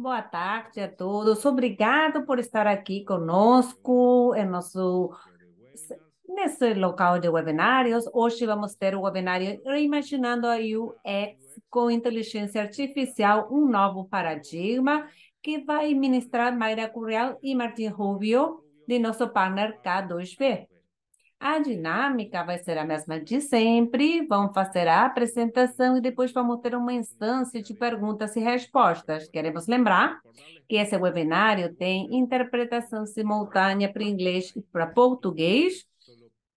Boa tarde a todos. Obrigado por estar aqui conosco nesse local de webinários. Hoje vamos ter o webinário Reimaginando a UX com Inteligência Artificial, um novo paradigma, que vai ministrar Mayra Currial e Martin Rubio, de nosso partner K2V. A dinâmica vai ser a mesma de sempre. Vamos fazer a apresentação e depois vamos ter uma instância de perguntas e respostas. Queremos lembrar que esse webinário tem interpretação simultânea para inglês e para português.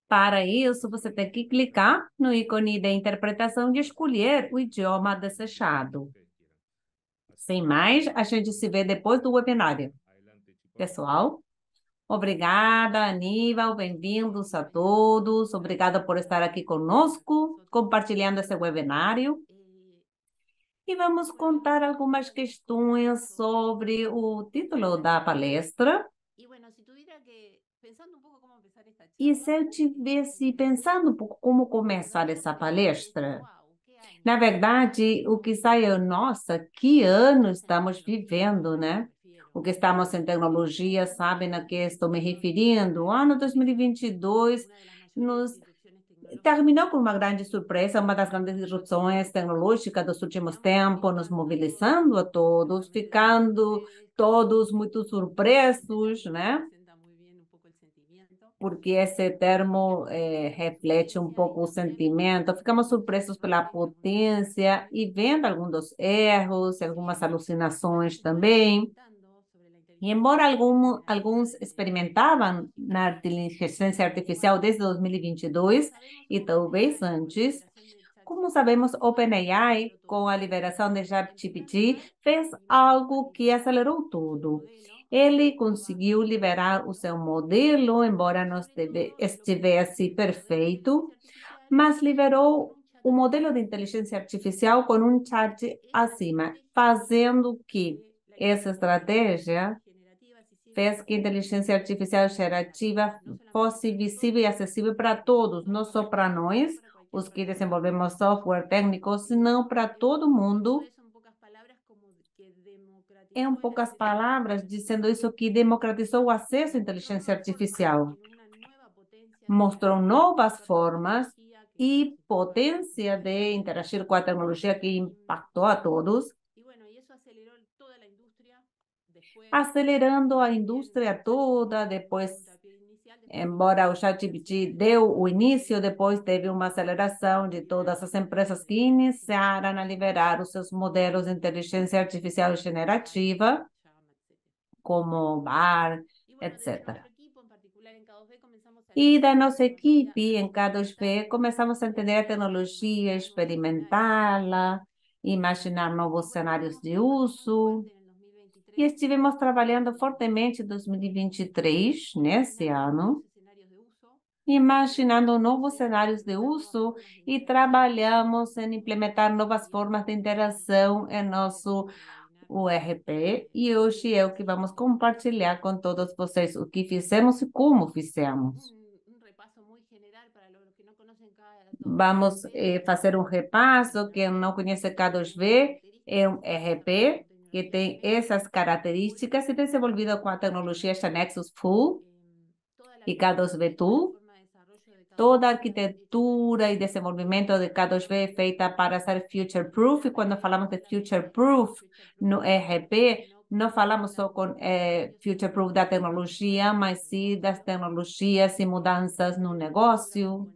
Para isso, você tem que clicar no ícone de interpretação e escolher o idioma desejado. Sem mais, a gente se vê depois do webinário. Pessoal? Obrigada, Aníbal. Bem-vindos a todos. Obrigada por estar aqui conosco, compartilhando esse webinário. E vamos contar algumas questões sobre o título da palestra. E se eu tivesse pensando um pouco como começar essa palestra, na verdade, o que sai é, nossa, que ano estamos vivendo, né? O que estamos em tecnologia, sabem a que estou me referindo? O ano 2022 nos terminou com uma grande surpresa, uma das grandes disrupções tecnológicas dos últimos tempos, nos mobilizando a todos, ficando todos muito surpresos, né? Porque esse termo reflete um pouco o sentimento. Ficamos surpresos pela potência e vendo alguns dos erros, algumas alucinações também. E embora alguns experimentavam na inteligência artificial desde 2022 e talvez antes, como sabemos, OpenAI, com a liberação de ChatGPT, fez algo que acelerou tudo. Ele conseguiu liberar o seu modelo, embora não estivesse perfeito, mas liberou o modelo de inteligência artificial com um chat acima, fazendo que essa estratégia fez que a inteligência artificial gerativa fosse visível e acessível para todos, não só para nós, os que desenvolvemos software técnico, senão para todo mundo. Em poucas palavras, dizendo isso que democratizou o acesso à inteligência artificial, mostrou novas formas e potência de interagir com a tecnologia que impactou a todos, acelerando a indústria toda. Depois, embora o ChatGPT deu o início, depois teve uma aceleração de todas as empresas que iniciaram a liberar os seus modelos de inteligência artificial generativa, como BAR, etc. E da nossa equipe em K2V, começamos a entender a tecnologia, experimentá-la, imaginar novos cenários de uso, e estivemos trabalhando fortemente em 2023, nesse ano, imaginando novos cenários de uso e trabalhamos em implementar novas formas de interação em nosso URP. E hoje é o que vamos compartilhar com todos vocês o que fizemos e como fizemos. Vamos fazer um repasso. Quem não conhece K2V é um ERP que tem essas características e desenvolvido com a tecnologia Nexus Full e K2V Tool. Toda a arquitetura e desenvolvimento de K2V é feita para ser future-proof. E quando falamos de future-proof no ERP, não falamos só com future-proof da tecnologia, mas sim das tecnologias e mudanças no negócio.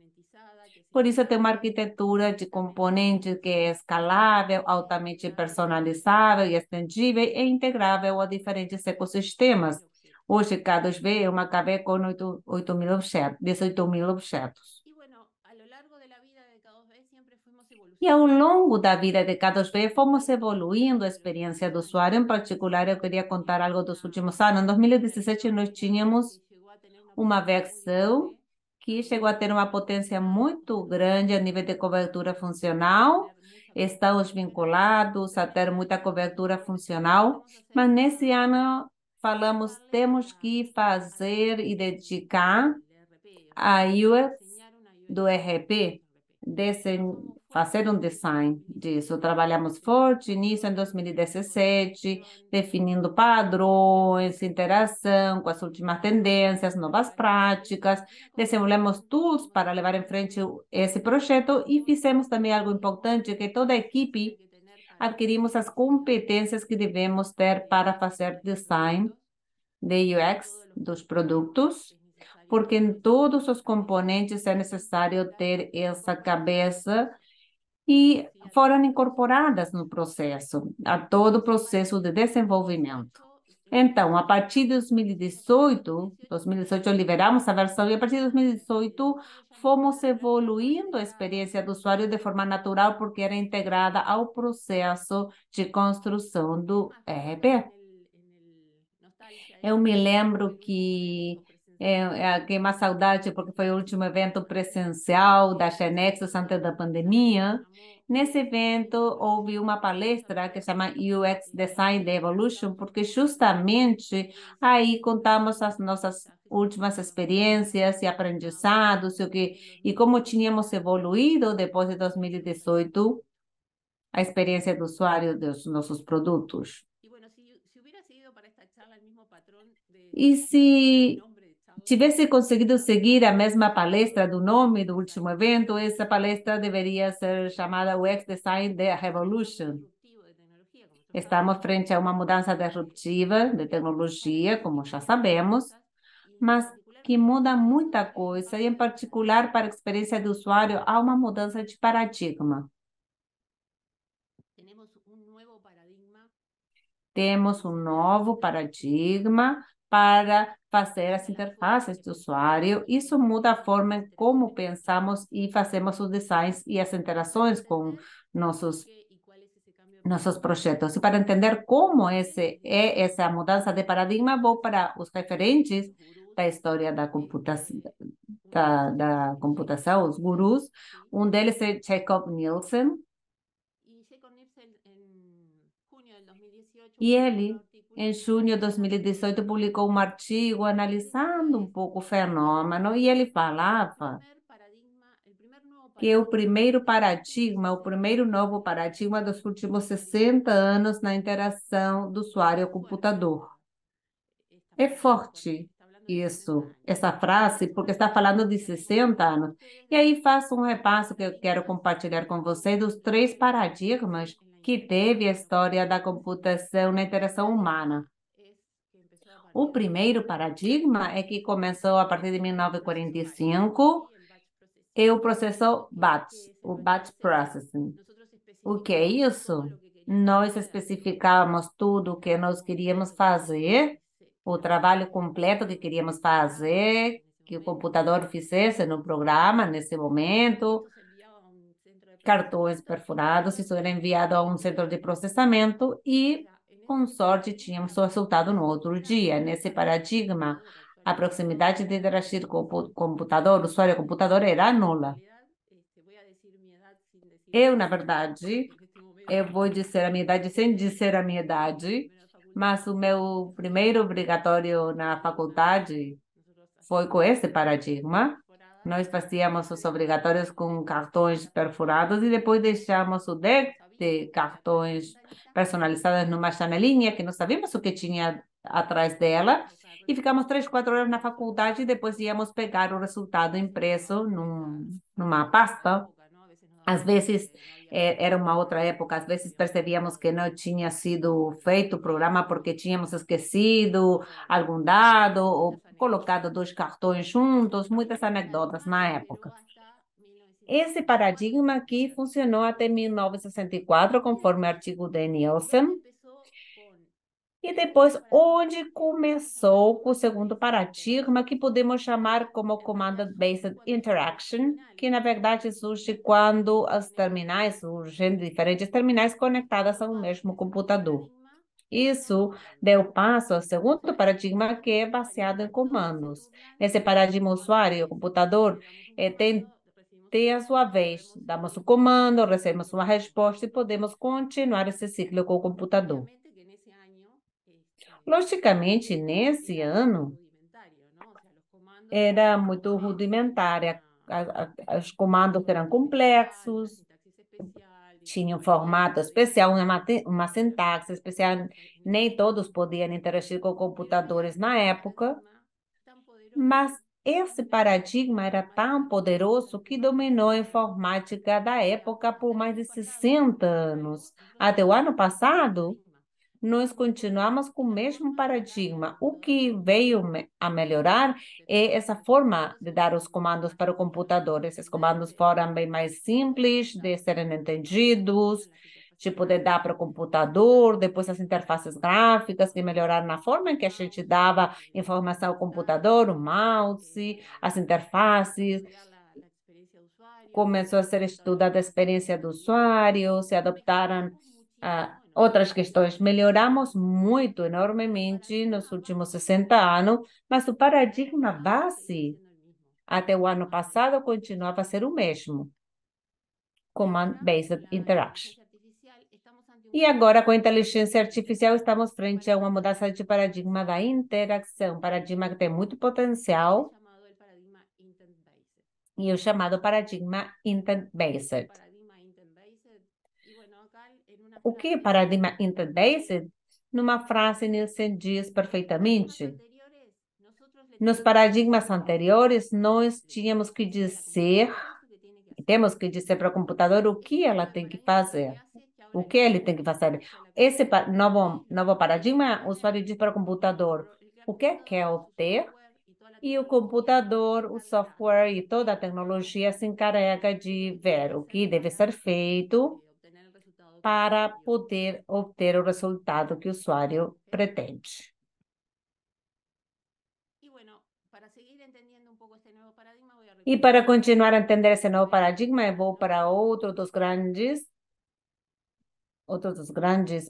Por isso, tem uma arquitetura de componentes que é escalável, altamente personalizável e estendível e integrável a diferentes ecossistemas. Hoje, K2V é uma KV com 8.000 objetos, 18.000 objetos. E ao longo da vida de K2V, fomos evoluindo a experiência do usuário. Em particular, eu queria contar algo dos últimos anos. Em 2017, nós tínhamos uma versão que chegou a ter uma potência muito grande a nível de cobertura funcional. Estamos vinculados a ter muita cobertura funcional, mas nesse ano falamos, temos que fazer e dedicar a UX do ERP, fazer um design disso. Trabalhamos forte nisso em 2017, definindo padrões, interação com as últimas tendências, novas práticas. Desenvolvemos tools para levar em frente esse projeto e fizemos também algo importante, que toda a equipe adquirimos as competências que devemos ter para fazer design de UX dos produtos, porque em todos os componentes é necessário ter essa cabeça e foram incorporadas no processo, a todo o processo de desenvolvimento. Então, a partir de 2018 liberamos a versão e a partir de 2018 fomos evoluindo a experiência do usuário de forma natural porque era integrada ao processo de construção do ERP. Eu me lembro que que uma saudade porque foi o último evento presencial da Genexus antes da pandemia. Nesse evento houve uma palestra que chama UX Design Evolution, porque justamente aí contamos as nossas últimas experiências e aprendizados e como tínhamos evoluído depois de 2018 a experiência do usuário dos nossos produtos. E se tivesse conseguido seguir a mesma palestra do nome do último evento, essa palestra deveria ser chamada UX Design The Revolution. Estamos frente a uma mudança disruptiva de tecnologia, como já sabemos, mas que muda muita coisa, e em particular para a experiência do usuário, há uma mudança de paradigma. Temos um novo paradigma para fazer as interfaces do usuário. Isso muda a forma em como pensamos e fazemos os designs e as interações com nossos projetos. E para entender como essa mudança de paradigma, vou para os referentes da história da computação, os gurus. Um deles é Jacob Nielsen. E ele, em junho de 2018, publicou um artigo analisando um pouco o fenômeno, e ele falava que o primeiro novo paradigma dos últimos 60 anos na interação do usuário-computador. É forte isso, essa frase, porque está falando de 60 anos. E aí faço um repasso que eu quero compartilhar com vocês dos 3 paradigmas que teve a história da computação na interação humana. O primeiro paradigma é que começou a partir de 1945, é o processo BATS, o Batch Processing. O que é isso? Nós especificamos tudo o que nós queríamos fazer, o trabalho completo que queríamos fazer, que o computador fizesse no programa nesse momento, cartões perfurados, isso era enviado a um centro de processamento e, com sorte, tínhamos o resultado no outro dia. Nesse paradigma, a proximidade de interagir com o computador, o usuário-computador, era nula. Eu, na verdade, eu vou dizer a minha idade sem dizer a minha idade, mas o meu primeiro obrigatório na faculdade foi com esse paradigma. Nós fazíamos os obrigatórios com cartões perfurados e depois deixamos o deck de cartões personalizados numa janelinha que não sabíamos o que tinha atrás dela e ficamos 3, 4 horas na faculdade e depois íamos pegar o resultado impresso numa pasta. Às vezes era uma outra época, às vezes percebíamos que não tinha sido feito o programa porque tínhamos esquecido algum dado ou colocado 2 cartões juntos, muitas anedotas na época. Esse paradigma aqui funcionou até 1964, conforme o artigo de Nielsen. E depois, onde começou com o segundo paradigma, que podemos chamar como Command-Based Interaction, que na verdade surge quando as terminais surgem, diferentes terminais conectadas ao mesmo computador. Isso deu passo ao segundo paradigma, que é baseado em comandos. Nesse paradigma, o usuário e o computador tem a sua vez. Damos o comando, recebemos uma resposta e podemos continuar esse ciclo com o computador. Logicamente, nesse ano, era muito rudimentar, os comandos eram complexos, Tinha um formato especial, uma sintaxe especial. Nem todos podiam interagir com computadores na época, mas esse paradigma era tão poderoso que dominou a informática da época por mais de 60 anos. Até o ano passado, nós continuamos com o mesmo paradigma. O que veio a melhorar é essa forma de dar os comandos para o computador. Esses comandos foram bem mais simples de serem entendidos, de poder dar para o computador, depois as interfaces gráficas que melhoraram na forma em que a gente dava informação ao computador, o mouse, as interfaces, começou a ser estudada a experiência do usuário, se adoptaram outras questões. Melhoramos muito, enormemente, nos últimos 60 anos, mas o paradigma base, até o ano passado, continuava a ser o mesmo, Command-Based Interaction. E agora, com a inteligência artificial, estamos frente a uma mudança de paradigma da interação, paradigma que tem muito potencial, e o chamado paradigma intent-based. O que é paradigma intent-based? Numa frase, Nielsen diz perfeitamente: nos paradigmas anteriores, nós tínhamos que dizer, temos que dizer para o computador o que ela tem que fazer, o que ele tem que fazer. Esse novo paradigma, o usuário diz para o computador o que quer obter, e o computador, o software e toda a tecnologia se encarrega de ver o que deve ser feito para poder obter o resultado que o usuário pretende. E para continuar a entender esse novo paradigma, eu vou para outros dos grandes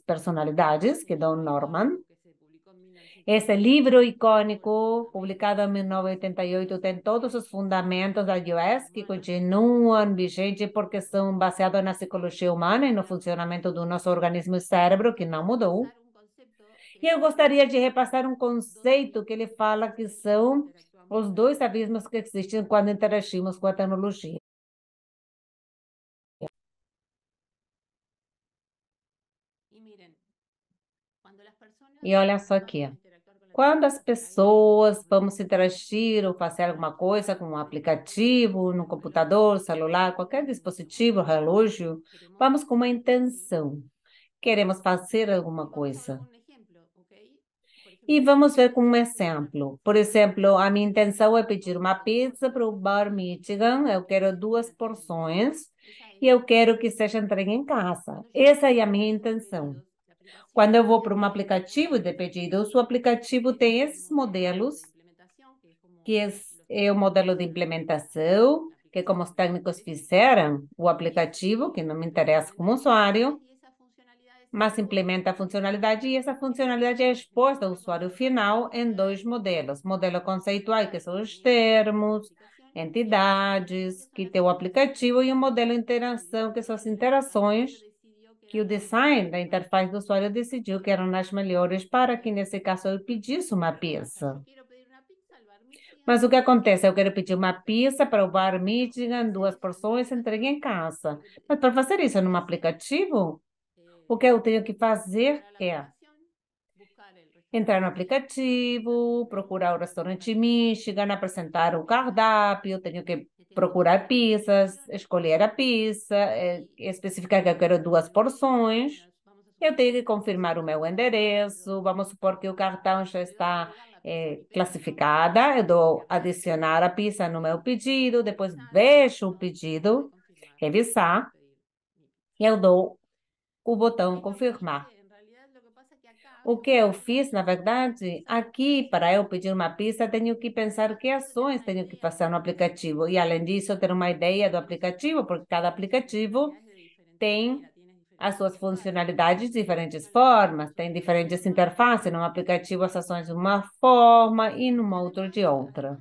personalidades, que Don Norman. Esse livro icônico, publicado em 1988, tem todos os fundamentos da iOS que continuam vigentes porque são baseados na psicologia humana e no funcionamento do nosso organismo e cérebro, que não mudou. E eu gostaria de repassar um conceito que ele fala que são os dois abismos que existem quando interagimos com a tecnologia. E olha só aqui. Quando as pessoas vamos interagir ou fazer alguma coisa com um aplicativo, no computador, celular, qualquer dispositivo, relógio, vamos com uma intenção. Queremos fazer alguma coisa. E vamos ver com um exemplo. Por exemplo, a minha intenção é pedir uma pizza para o Bar Michigan. Eu quero 2 porções e eu quero que seja entregue em casa. Essa é a minha intenção. Quando eu vou para um aplicativo de pedidos, o aplicativo tem esses modelos, que é o modelo de implementação, que como os técnicos fizeram, o aplicativo, que não me interessa como usuário, mas implementa a funcionalidade e essa funcionalidade é exposta ao usuário final em 2 modelos. Modelo conceitual, que são os termos, entidades, que tem o aplicativo, e o modelo interação, que são as interações que o design da interface do usuário decidiu que eram as melhores para que, nesse caso, eu pedisse uma pizza. Mas o que acontece? Eu quero pedir uma pizza para o Bar Michigan, 2 porções, entregue em casa. Mas para fazer isso num aplicativo, o que eu tenho que fazer é entrar no aplicativo, procurar o restaurante Michigan, apresentar o cardápio, tenho que procurar pizzas, escolher a pizza, especificar que eu quero 2 porções. Eu tenho que confirmar o meu endereço. Vamos supor que o cartão já está classificada. Eu dou adicionar a pizza no meu pedido, depois vejo o pedido, revisar, e eu dou o botão confirmar. O que eu fiz, na verdade, aqui, para eu pedir uma pizza, tenho que pensar que ações tenho que fazer no aplicativo. E, além disso, ter uma ideia do aplicativo, porque cada aplicativo tem as suas funcionalidades de diferentes formas, tem diferentes interfaces. Num aplicativo, as ações de uma forma e numa outra de outra.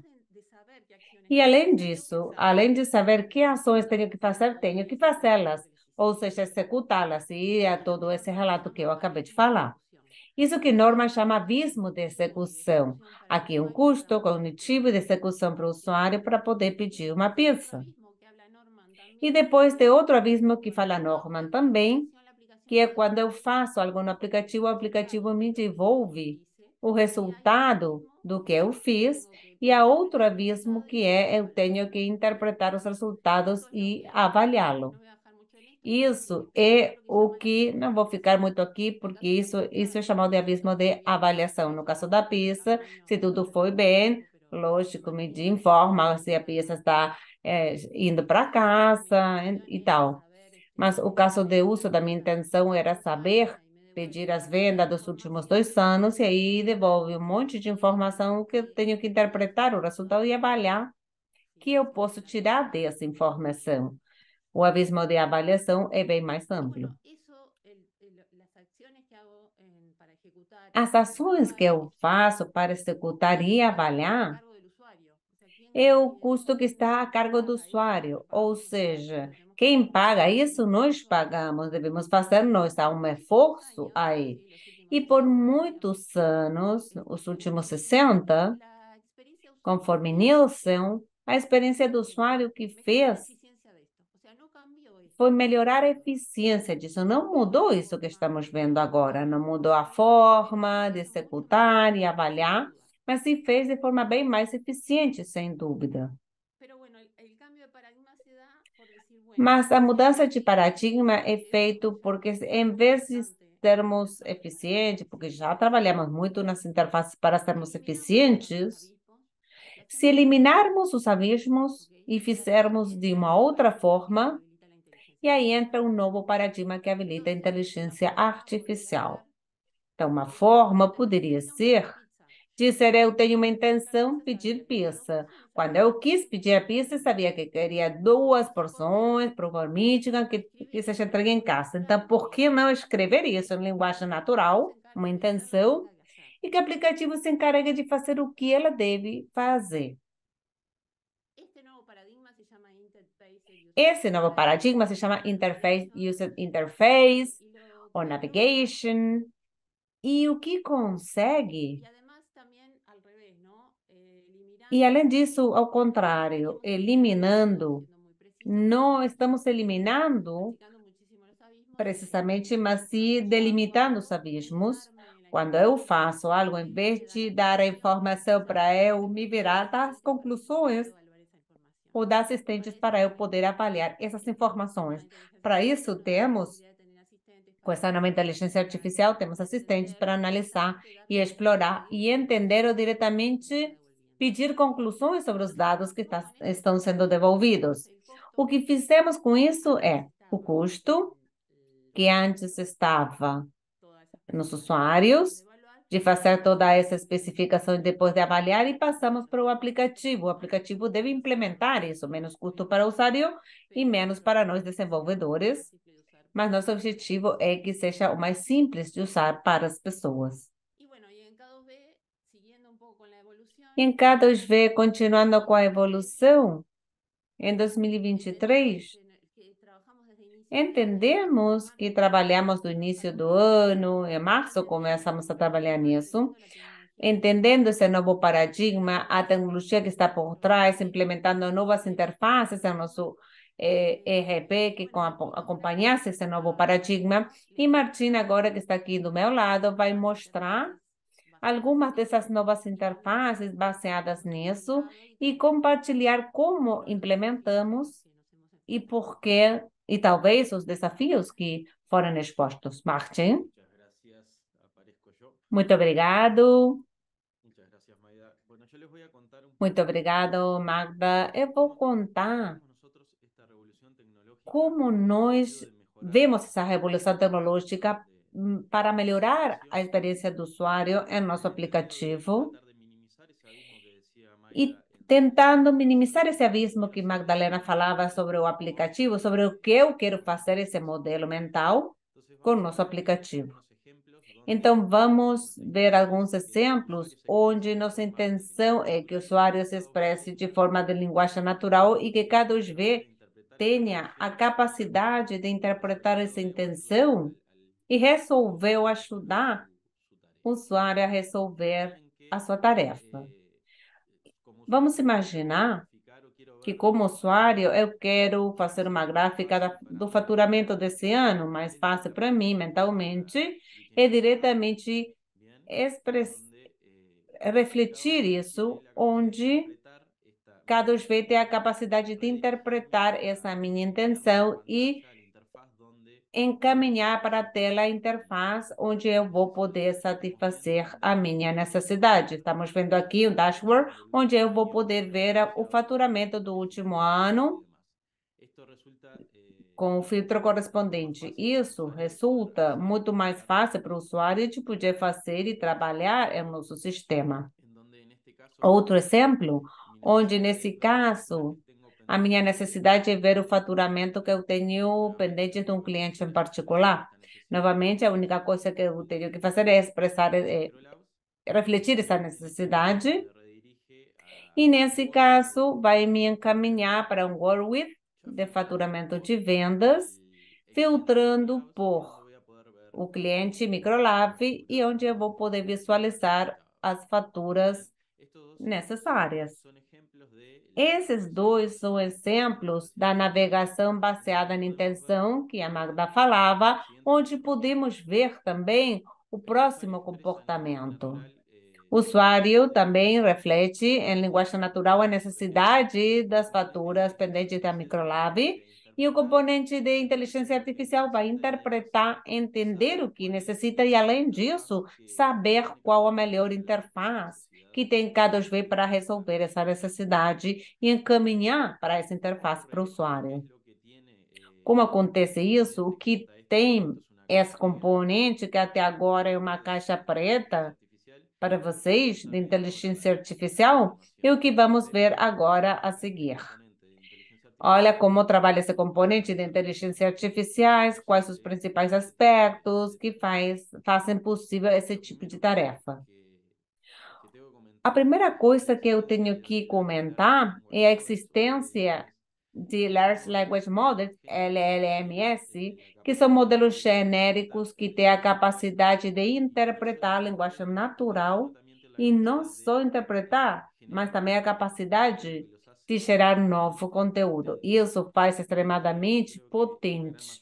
E, além disso, além de saber que ações tenho que fazê-las, ou seja, executá-las, e é todo esse relato que eu acabei de falar. Isso que Norman chama abismo de execução. Aqui um custo cognitivo de execução para o usuário para poder pedir uma pizza. E depois tem outro abismo que fala Norman também, que é quando eu faço algo no aplicativo, o aplicativo me devolve o resultado do que eu fiz, e há outro abismo que é eu tenho que interpretar os resultados e avaliá-lo. Isso é o que, não vou ficar muito aqui, porque isso é chamado de abismo de avaliação. No caso da pizza, se tudo foi bem, lógico, me informa se a pizza está indo para casa e tal. Mas o caso de uso da minha intenção era saber pedir as vendas dos últimos 2 anos, e aí devolve um monte de informação que eu tenho que interpretar o resultado e avaliar que eu posso tirar dessa informação. O abismo de avaliação é bem mais amplo. As ações que eu faço para executar e avaliar é o custo que está a cargo do usuário, ou seja, quem paga isso, nós pagamos, devemos fazer nós, há um esforço aí. E por muitos anos, os últimos 60, conforme Nielsen, a experiência do usuário que fez foi melhorar a eficiência disso. Não mudou isso que estamos vendo agora, não mudou a forma de executar e avaliar, mas se fez de forma bem mais eficiente, sem dúvida. Mas a mudança de paradigma é feito porque, em vez de sermos eficientes, porque já trabalhamos muito nas interfaces para sermos eficientes, se eliminarmos os abismos e fizermos de uma outra forma, e aí entra um novo paradigma que habilita a inteligência artificial. Então, uma forma poderia ser dizer: eu tenho uma intenção de pedir pizza. Quando eu quis pedir a pizza, sabia que queria 2 porções, provavelmente, que seja entregue em casa. Então, por que não escrever isso em linguagem natural, uma intenção, e que o aplicativo se encarregue de fazer o que ela deve fazer? Esse novo paradigma se chama Interface User Interface ou Navigation. E o que consegue? E além disso, ao contrário, eliminando, não estamos eliminando precisamente, mas sim delimitando os abismos. Quando eu faço algo, em vez de dar a informação para eu me virar das conclusões, ou dar assistentes para eu poder avaliar essas informações. Para isso, temos, com essa nova inteligência artificial, temos assistentes para analisar e explorar e entender ou diretamente pedir conclusões sobre os dados que estão sendo devolvidos. O que fizemos com isso é o custo, que antes estava nos usuários, de fazer toda essa especificação e depois de avaliar, e passamos para o aplicativo. O aplicativo deve implementar isso, menos custo para o usuário e menos para nós desenvolvedores, mas nosso objetivo é que seja o mais simples de usar para as pessoas. E em K2V, continuando com a evolução, em 2023, entendemos que trabalhamos do início do ano, em março começamos a trabalhar nisso, entendendo esse novo paradigma, a tecnologia que está por trás, implementando novas interfaces em nosso ERP que acompanhasse esse novo paradigma. E Martina, agora que está aqui do meu lado, vai mostrar algumas dessas novas interfaces baseadas nisso e compartilhar como implementamos e por quê, e talvez os desafios que foram expostos. Martin, muito obrigado. Muito obrigado, Magda. Eu vou contar como nós vemos essa revolução tecnológica para melhorar a experiência do usuário em nosso aplicativo e tentando minimizar esse abismo que Magdalena falava sobre o aplicativo, sobre o que eu quero fazer esse modelo mental com o nosso aplicativo. Então, vamos ver alguns exemplos onde nossa intenção é que o usuário se expresse de forma de linguagem natural e que cada vez tenha a capacidade de interpretar essa intenção e resolver ou ajudar o usuário a resolver a sua tarefa. Vamos imaginar que, como usuário, eu quero fazer uma gráfica do faturamento desse ano, mais fácil para mim, mentalmente, é diretamente express, refletir isso, onde cada vez tem a capacidade de interpretar essa minha intenção e encaminhar para a tela interface, onde eu vou poder satisfazer a minha necessidade. Estamos vendo aqui o dashboard, onde eu vou poder ver o faturamento do último ano com o filtro correspondente. Isso resulta muito mais fácil para o usuário de poder fazer e trabalhar em nosso sistema. Outro exemplo, onde nesse caso a minha necessidade é ver o faturamento que eu tenho pendente de um cliente em particular. Novamente, a única coisa que eu tenho que fazer é expressar, refletir essa necessidade, e nesse caso vai me encaminhar para um Word de faturamento de vendas, filtrando por o cliente Microlab e onde eu vou poder visualizar as faturas necessárias. Esses dois são exemplos da navegação baseada na intenção, que a Magda falava, onde podemos ver também o próximo comportamento. O usuário também reflete em linguagem natural a necessidade das faturas pendentes da Microlab e o componente de inteligência artificial vai interpretar, entender o que necessita e, além disso, saber qual a melhor interface que tem cada vez para resolver essa necessidade e encaminhar para essa interface para o usuário. Como acontece isso? O que tem esse componente, que até agora é uma caixa preta, para vocês de inteligência artificial e o que vamos ver agora a seguir. Olha como trabalha esse componente de inteligência artificial, quais os principais aspectos que fazem possível esse tipo de tarefa. A primeira coisa que eu tenho que comentar é a existência de Large Language Models, LLMS, que são modelos genéricos que têm a capacidade de interpretar a linguagem natural e não só interpretar, mas também a capacidade de gerar novo conteúdo. Isso faz extremadamente potente.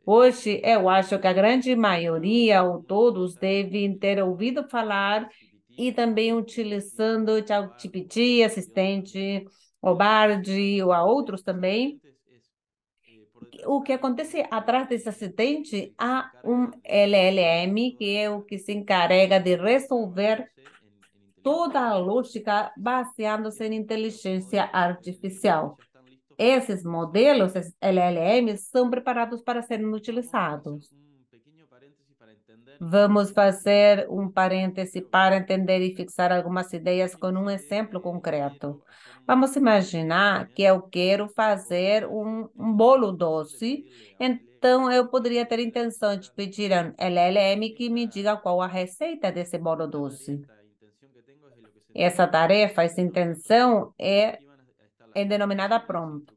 Hoje, eu acho que a grande maioria, ou todos, devem ter ouvido falar e também utilizando o ChatGPT, assistente, o Bard, ou a outros também. O que acontece atrás desse assistente, há um LLM, que é o que se encarrega de resolver toda a lógica baseando-se em inteligência artificial. Esses modelos, esses LLMs, são preparados para serem utilizados. Vamos fazer um parêntese para entender e fixar algumas ideias com um exemplo concreto. Vamos imaginar que eu quero fazer um bolo doce, então eu poderia ter intenção de pedir a um LLM que me diga qual a receita desse bolo doce. Essa tarefa, essa intenção é denominada prompt.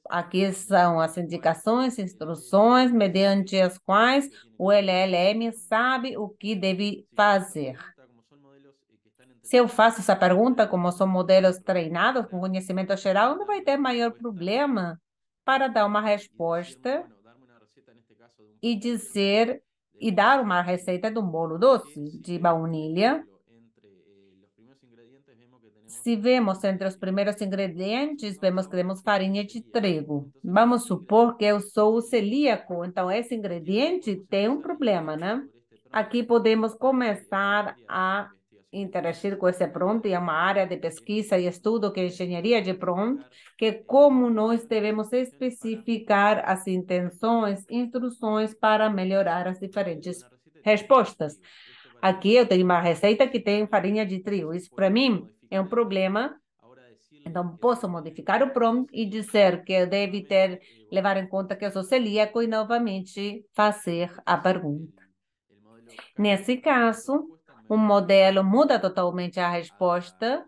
Aqui são as indicações, instruções, mediante as quais o LLM sabe o que deve fazer. Se eu faço essa pergunta, como são modelos treinados com conhecimento geral, não vai ter maior problema para dar uma resposta e dizer e dar uma receita de um bolo doce de baunilha. Se vemos entre os primeiros ingredientes, vemos que temos farinha de trigo. Vamos supor que eu sou celíaco, então esse ingrediente tem um problema, né? Aqui podemos começar a interagir com esse prompt, e é uma área de pesquisa e estudo que é engenharia de prompt, que é como nós devemos especificar as intenções, instruções para melhorar as diferentes respostas. Aqui eu tenho uma receita que tem farinha de trigo. Isso para mim é um problema. Então, posso modificar o prompt e dizer que eu deve levar em conta que eu sou celíaco e novamente fazer a pergunta. Nesse caso, o modelo muda totalmente a resposta,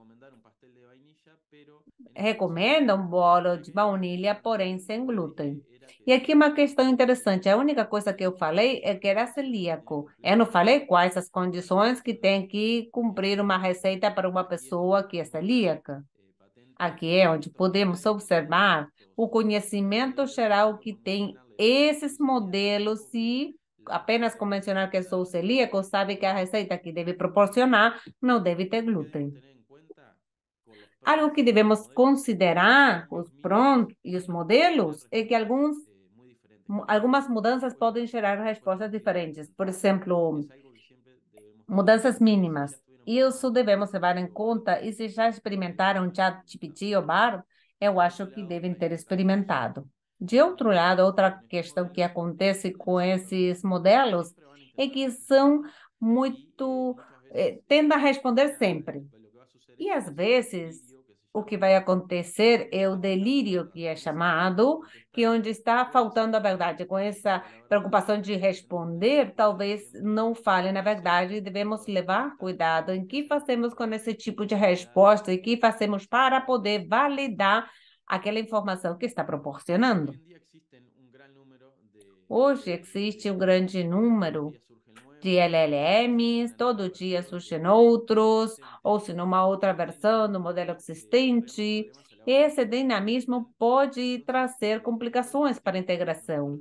recomenda um bolo de baunilha, porém sem glúten. E aqui uma questão interessante, a única coisa que eu falei é que era celíaco. Eu não falei quais as condições que tem que cumprir uma receita para uma pessoa que é celíaca. Aqui é onde podemos observar o conhecimento geral que tem esses modelos e apenas com mencionar que sou celíaco, sabe que a receita que deve proporcionar não deve ter glúten. Algo que devemos considerar, os prontos e os modelos, é que algumas mudanças podem gerar respostas diferentes. Por exemplo, mudanças mínimas. Isso devemos levar em conta, e se já experimentaram ChatGPT ou Bard, eu acho que devem ter experimentado. De outro lado, outra questão que acontece com esses modelos é que são muito, tendem a responder sempre. E às vezes o que vai acontecer é o delírio que é chamado, que onde está faltando a verdade. Com essa preocupação de responder, talvez não fale na verdade. Devemos levar cuidado em que fazemos com esse tipo de resposta e que fazemos para poder validar aquela informação que está proporcionando. Hoje existe um grande número de LLMs, todo dia surgem outros, ou se numa outra versão do modelo existente. Esse dinamismo pode trazer complicações para a integração.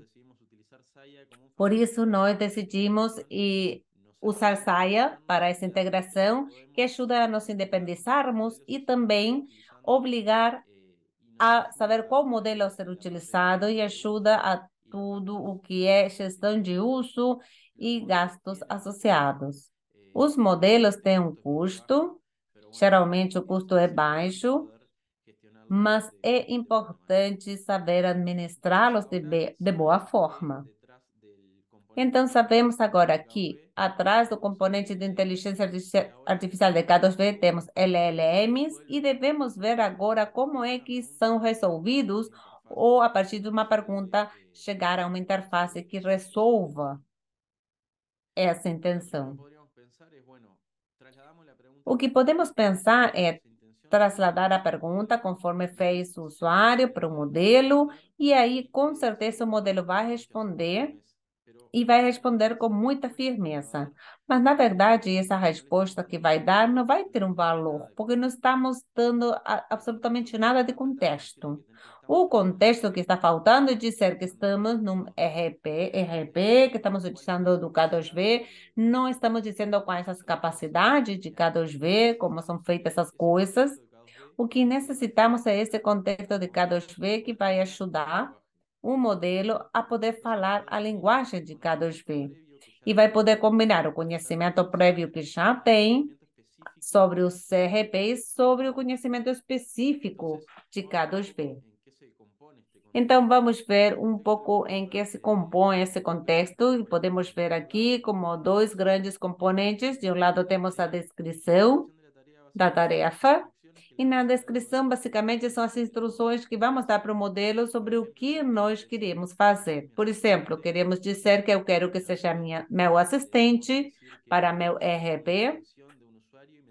Por isso, nós decidimos usar SAIA para essa integração, que ajuda a nos independizarmos e também obrigar a saber qual modelo ser utilizado e ajuda a tudo o que é gestão de uso e gastos associados. Os modelos têm um custo, geralmente o custo é baixo, mas é importante saber administrá-los de boa forma. Então, sabemos agora que, atrás do componente de inteligência artificial de K2V, temos LLMs e devemos ver agora como é que são resolvidos ou, a partir de uma pergunta, chegar a uma interface que resolva essa intenção. O que podemos pensar é trasladar a pergunta conforme fez o usuário para o modelo, e aí, com certeza, o modelo vai responder e vai responder com muita firmeza. Mas, na verdade, essa resposta que vai dar não vai ter um valor, porque não estamos dando absolutamente nada de contexto. O contexto que está faltando é dizer que estamos num ERP, que estamos utilizando do K2V, não estamos dizendo quais as capacidades de K2V, como são feitas essas coisas. O que necessitamos é esse contexto de K2V que vai ajudar o modelo a poder falar a linguagem de K2V e vai poder combinar o conhecimento prévio que já tem sobre os CRPs, sobre o conhecimento específico de K2V. Então, vamos ver um pouco em que se compõe esse contexto, e podemos ver aqui como dois grandes componentes. De um lado, temos a descrição da tarefa, e na descrição, basicamente, são as instruções que vamos dar para o modelo sobre o que nós queremos fazer. Por exemplo, queremos dizer que eu quero que seja meu assistente para meu ERP,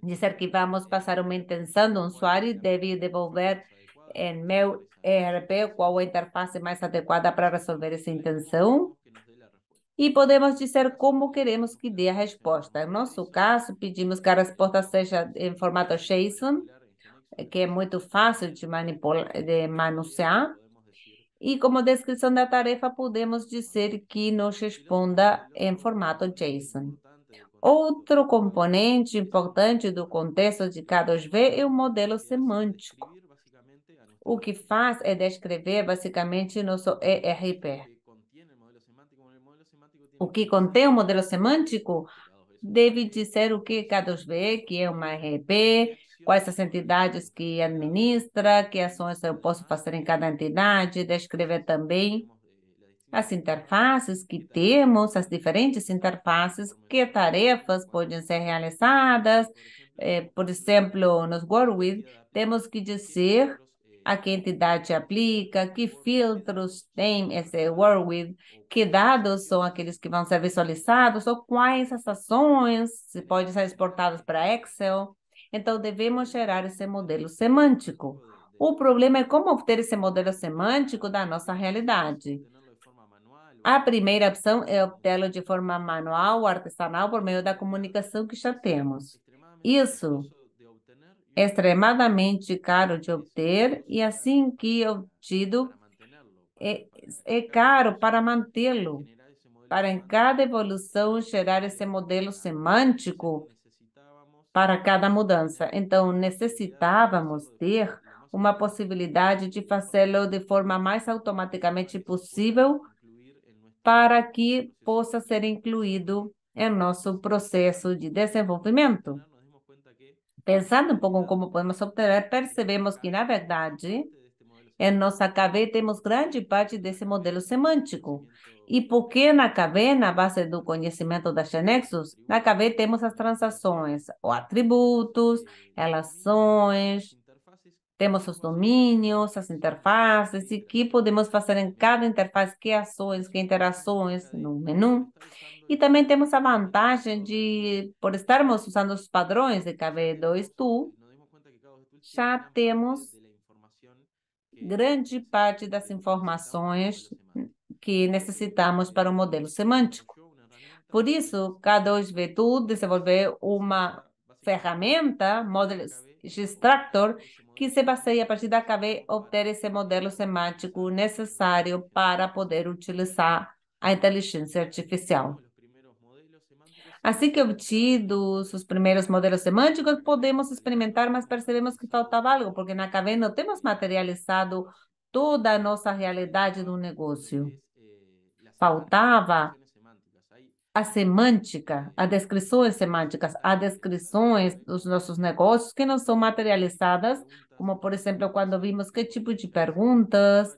dizer que vamos passar uma intenção do usuário e deve devolver em meu ERP qual a interface mais adequada para resolver essa intenção. E podemos dizer como queremos que dê a resposta. No nosso caso, pedimos que a resposta seja em formato JSON, que é muito fácil de manipular, de manusear. E como descrição da tarefa, podemos dizer que nos responda em formato JSON. Outro componente importante do contexto de K2V é o modelo semântico. O que faz é descrever basicamente nosso ERP. O que contém o modelo semântico deve dizer o que K2V, que é uma ERP, quais as entidades que administra, que ações eu posso fazer em cada entidade, descrever também as interfaces que temos, as diferentes interfaces, que tarefas podem ser realizadas. Por exemplo, nos WordWith, temos que dizer a que entidade aplica, que filtros tem esse WordWith, que dados são aqueles que vão ser visualizados, ou quais as ações se podem ser exportadas para Excel. Então, devemos gerar esse modelo semântico. O problema é como obter esse modelo semântico da nossa realidade. A primeira opção é obtê-lo de forma manual ou artesanal por meio da comunicação que já temos. Isso extremadamente caro de obter, e assim que obtido, é, é caro para mantê-lo, para em cada evolução gerar esse modelo semântico para cada mudança. Então, necessitávamos ter uma possibilidade de fazê-lo de forma mais automaticamente possível para que possa ser incluído em nosso processo de desenvolvimento. Pensando um pouco em como podemos obter, percebemos que, na verdade, em nossa cabeça temos grande parte desse modelo semântico. E porque na cabeça, na base do conhecimento das anexos, na cabeça temos as transações, ou atributos, relações, temos os domínios, as interfaces, e que podemos fazer em cada interface, que ações, que interações no menu. E também temos a vantagem de, por estarmos usando os padrões de KB2 já temos grande parte das informações que necessitamos para o modelo semântico. Por isso, K2V2 desenvolveu uma ferramenta, Model Extractor, que se baseia a partir da KB obter esse modelo semântico necessário para poder utilizar a inteligência artificial. Assim que obtidos os primeiros modelos semânticos, podemos experimentar, mas percebemos que faltava algo, porque na KB não temos materializado toda a nossa realidade do negócio. Faltava a semântica, as descrições semânticas, as descrições dos nossos negócios que não são materializadas, como, por exemplo, quando vimos que tipo de perguntas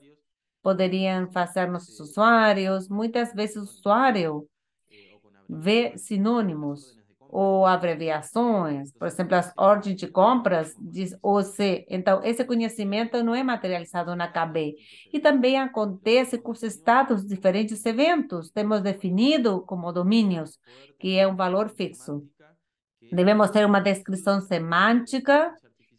poderiam fazer nossos usuários. Muitas vezes o usuário vê sinônimos ou abreviações, por exemplo, as ordens de compras diz OC. Então, esse conhecimento não é materializado na KB. E também acontece com os estados de diferentes eventos. Temos definido como domínios, que é um valor fixo. Devemos ter uma descrição semântica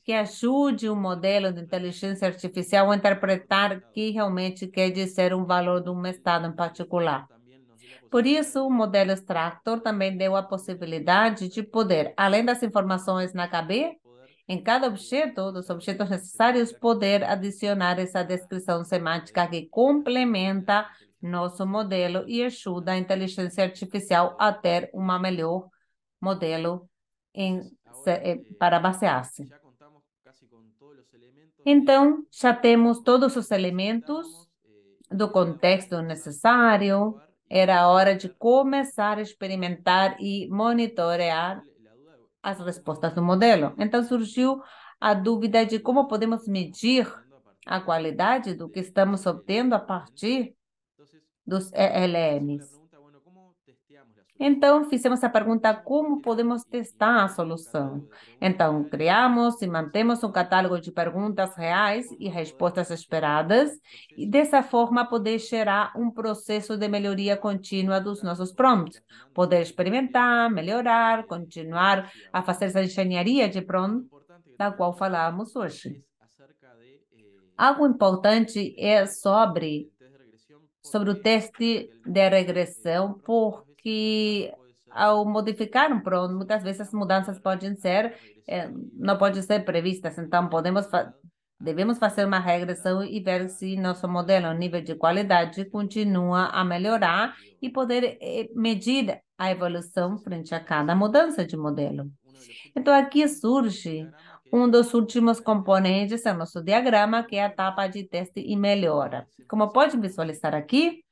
que ajude o modelo de inteligência artificial a interpretar o que realmente quer dizer um valor de um estado em particular. Por isso, o modelo Extractor também deu a possibilidade de poder, além das informações na KB, em cada objeto, dos objetos necessários, poder adicionar essa descrição semântica que complementa nosso modelo e ajuda a inteligência artificial a ter uma melhor modelo para basear-se. Então, já temos todos os elementos do contexto necessário. Era a hora de começar a experimentar e monitorear as respostas do modelo. Então, surgiu a dúvida de como podemos medir a qualidade do que estamos obtendo a partir dos ELMs. Então, fizemos a pergunta: como podemos testar a solução? Então, criamos e mantemos um catálogo de perguntas reais e respostas esperadas, e dessa forma poder gerar um processo de melhoria contínua dos nossos prompts. Poder experimentar, melhorar, continuar a fazer essa engenharia de prompt da qual falamos hoje. Algo importante é sobre o teste de regressão, porque ao modificar um prompt, muitas vezes as mudanças podem ser, não podem ser previstas, então devemos fazer uma regressão e ver se nosso modelo, o nível de qualidade, continua a melhorar e poder medir a evolução frente a cada mudança de modelo. Então, aqui surge um dos últimos componentes do nosso diagrama, que é a etapa de teste e melhora. Como pode visualizar aqui,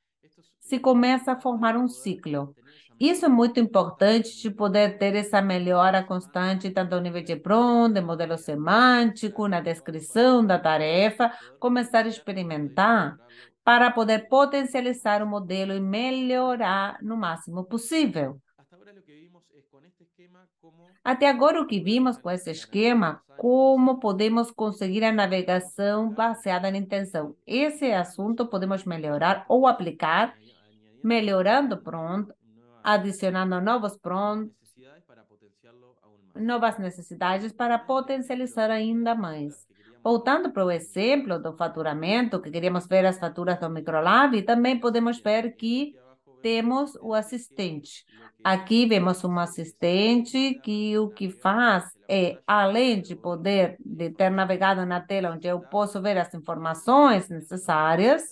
se começa a formar um ciclo. Isso é muito importante de poder ter essa melhora constante, tanto no nível de prompt, de modelo semântico, na descrição da tarefa, começar a experimentar para poder potencializar o modelo e melhorar no máximo possível. Até agora, o que vimos com esse esquema, como podemos conseguir a navegação baseada na intenção. Esse assunto podemos melhorar ou aplicar, melhorando prompt, adicionando novos prompts, novas necessidades para potencializar ainda mais. Voltando para o exemplo do faturamento, que queríamos ver as faturas do Microlab, também podemos ver que temos o assistente. Aqui vemos um assistente que o que faz é, além de poder de ter navegado na tela onde eu posso ver as informações necessárias,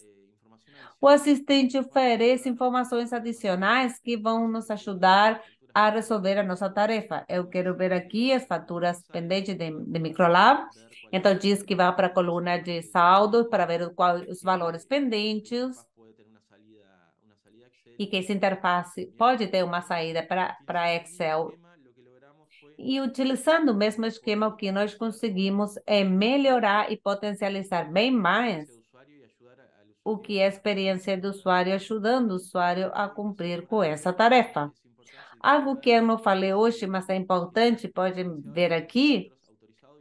o assistente oferece informações adicionais que vão nos ajudar a resolver a nossa tarefa. Eu quero ver aqui as faturas pendentes de Microlab. Então, diz que vai para a coluna de saldos para ver quais os valores pendentes e que essa interface pode ter uma saída para Excel. E utilizando o mesmo esquema, o que nós conseguimos é melhorar e potencializar bem mais o que é a experiência do usuário, ajudando o usuário a cumprir com essa tarefa. Algo que eu não falei hoje, mas é importante, pode ver aqui,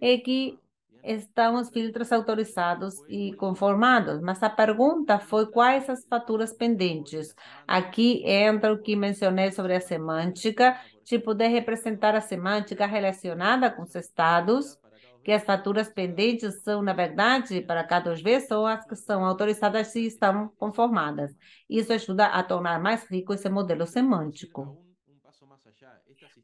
é que estão os filtros autorizados e conformados, mas a pergunta foi quais as faturas pendentes. Aqui entra o que mencionei sobre a semântica, de poder representar a semântica relacionada com os estados, que as faturas pendentes são, na verdade, para K2V, são as que são autorizadas e estão conformadas. Isso ajuda a tornar mais rico esse modelo semântico.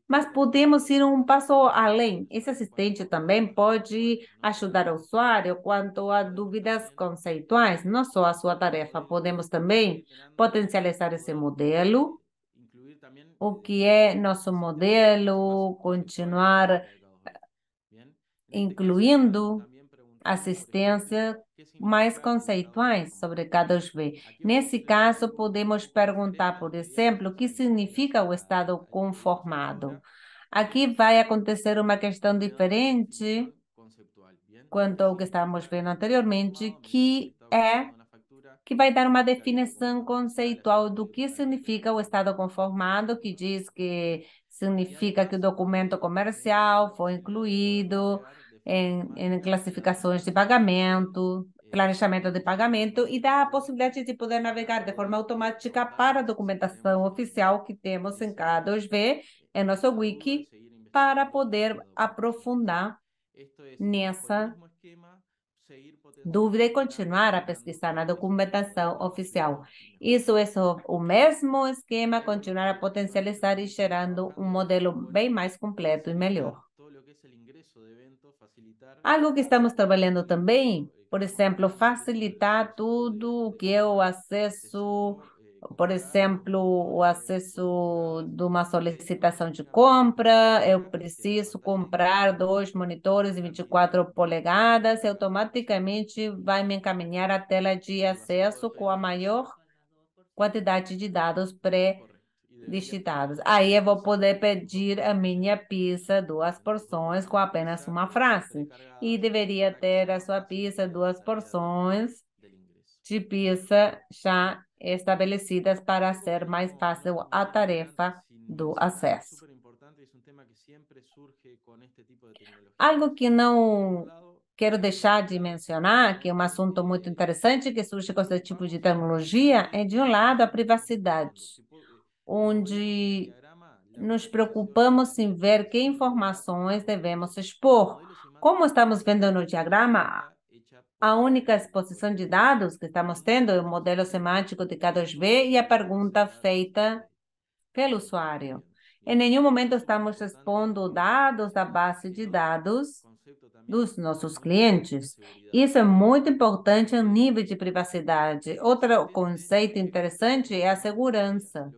Mas podemos ir um passo além. Esse assistente também pode ajudar o usuário quanto a dúvidas conceituais, não só a sua tarefa. Podemos também potencializar esse modelo, o que é nosso modelo, continuar incluindo assistência mais conceituais sobre K2V. Nesse caso, podemos perguntar, por exemplo, o que significa o estado conformado. Aqui vai acontecer uma questão diferente quanto ao que estávamos vendo anteriormente, que vai dar uma definição conceitual do que significa o estado conformado, que diz que significa que o documento comercial foi incluído em classificações de pagamento, planejamento de pagamento, e dá a possibilidade de poder navegar de forma automática para a documentação oficial que temos em K2V, em nosso wiki, para poder aprofundar nessa dúvida e continuar a pesquisar na documentação oficial. Isso é só o mesmo esquema, continuar a potencializar e gerando um modelo bem mais completo e melhor. Algo que estamos trabalhando também, por exemplo, facilitar tudo o que é o acesso, por exemplo, o acesso de uma solicitação de compra. Eu preciso comprar 2 monitores de 24 polegadas, e automaticamente vai me encaminhar à tela de acesso com a maior quantidade de dados pré-digitados. Aí eu vou poder pedir a minha pizza, 2 porções, com apenas uma frase. E deveria ter a sua pizza, 2 porções de pizza já estabelecidas para ser mais fácil a tarefa do acesso. Algo que não quero deixar de mencionar, que é um assunto muito interessante que surge com esse tipo de tecnologia, é, de um lado, a privacidade, onde nos preocupamos em ver que informações devemos expor. Como estamos vendo no diagrama, a única exposição de dados que estamos tendo é o modelo semântico de K2V e a pergunta feita pelo usuário. Em nenhum momento estamos expondo dados da base de dados dos nossos clientes. Isso é muito importante em nível de privacidade. Outro conceito interessante é a segurança,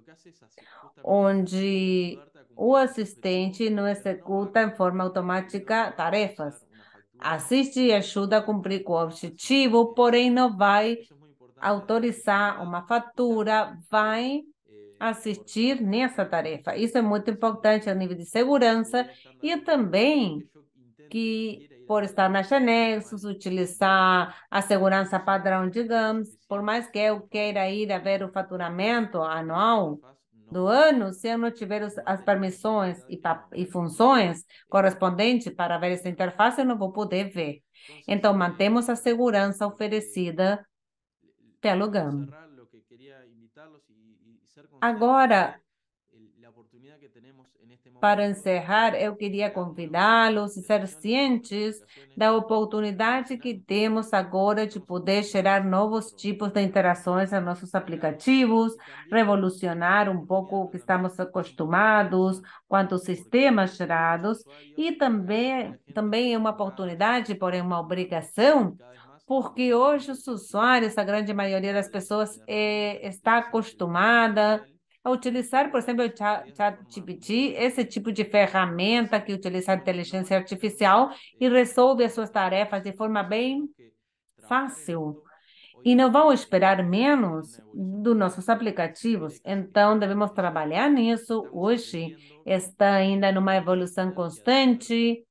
onde o assistente não executa em forma automática tarefas. Assiste e ajuda a cumprir com o objetivo, porém não vai autorizar uma fatura, vai assistir nessa tarefa. Isso é muito importante a nível de segurança e também que, por estar nas anexos, utilizar a segurança padrão, digamos, por mais que eu queira ir a ver o faturamento anual do ano, se eu não tiver as permissões e funções correspondentes para ver essa interface, eu não vou poder ver. Então, mantemos a segurança oferecida pelo GAM. Agora, Para encerrar, eu queria convidá-los a ser cientes da oportunidade que temos agora de poder gerar novos tipos de interações nos nossos aplicativos, revolucionar um pouco o que estamos acostumados quanto aos sistemas gerados, e também é uma oportunidade, porém uma obrigação, porque hoje os usuários, a grande maioria das pessoas, está acostumada a utilizar, por exemplo, o ChatGPT, esse tipo de ferramenta que utiliza a inteligência artificial e resolve as suas tarefas de forma bem fácil. E não vão esperar menos dos nossos aplicativos. Então, devemos trabalhar nisso. Hoje está ainda numa evolução constante,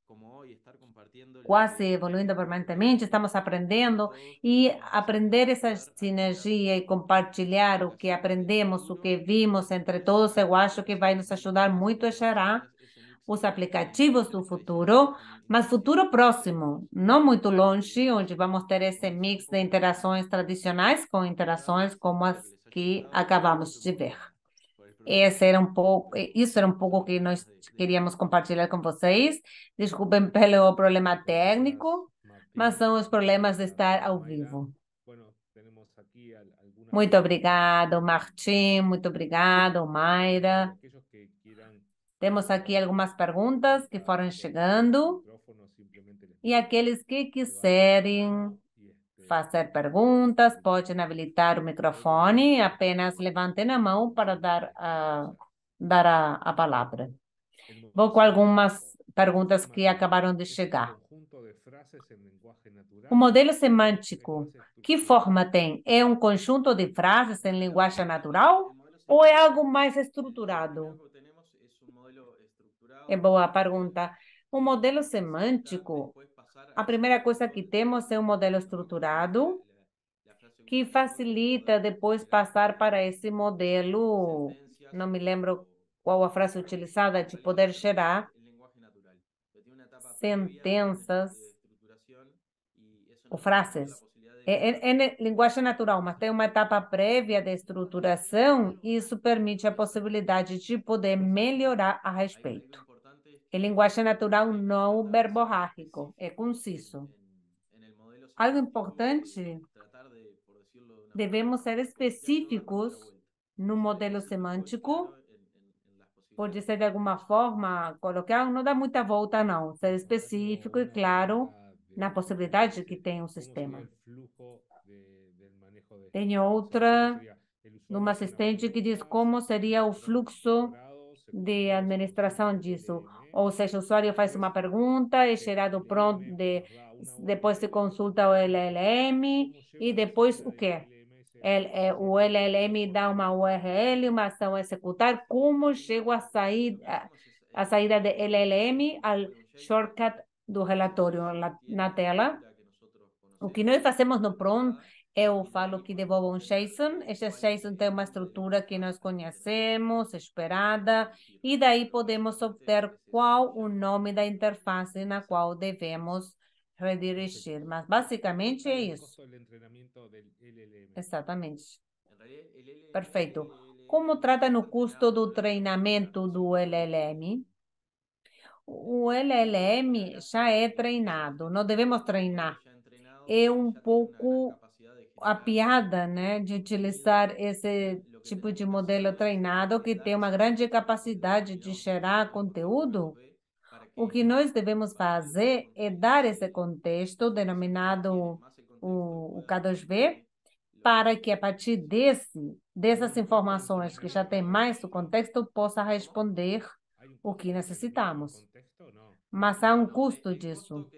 quase evoluindo permanentemente, estamos aprendendo, e aprender essa sinergia e compartilhar o que aprendemos, o que vimos entre todos, eu acho que vai nos ajudar muito a gerar os aplicativos do futuro, mas futuro próximo, não muito longe, onde vamos ter esse mix de interações tradicionais com interações como as que acabamos de ver. Isso era um pouco que nós queríamos compartilhar com vocês. Desculpem pelo problema técnico, mas são os problemas de estar ao vivo. Muito obrigado, Martim, muito obrigado, Mayra. Temos aqui algumas perguntas que foram chegando, e aqueles que quiserem fazer perguntas, podem habilitar o microfone, apenas levantem a mão para dar a palavra. Vou com algumas perguntas que acabaram de chegar. O modelo semântico, que forma tem? É um conjunto de frases em linguagem natural ou é algo mais estruturado? É boa a pergunta. O modelo semântico, a primeira coisa que temos é um modelo estruturado, que facilita depois passar para esse modelo, não me lembro qual a frase utilizada, de poder gerar sentenças ou frases. É linguagem natural, mas tem uma etapa prévia de estruturação, e isso permite a possibilidade de poder melhorar a respeito. É linguagem natural não verborrágico, é conciso. Algo importante, devemos ser específicos no modelo semântico, pode ser de alguma forma colocar, não dá muita volta, não. Ser específico e claro na possibilidade que tem o sistema. Tem outra, numa assistente, que diz como seria o fluxo de administração disso. Ou seja, o usuário faz uma pergunta, é gerado pronto, depois se consulta o LLM, e depois o quê? O LLM dá uma URL, uma ação a executar. Como chego a saída de LLM ao shortcut do relatório na tela? O que nós fazemos no prompt, eu falo que devolvo um JSON. Esse JSON tem uma estrutura que nós conhecemos, esperada, e daí podemos obter qual o nome da interface na qual devemos redirigir. Mas basicamente é isso. Exatamente. Perfeito. Como trata no custo do treinamento do LLM? O LLM já é treinado, não devemos treinar. É um pouco a piada, né, de utilizar esse tipo de modelo treinado que tem uma grande capacidade de gerar conteúdo. O que nós devemos fazer é dar esse contexto, denominado o K2V, para que a partir dessas informações que já tem mais o contexto, possa responder o que necessitamos. Mas há um custo disso.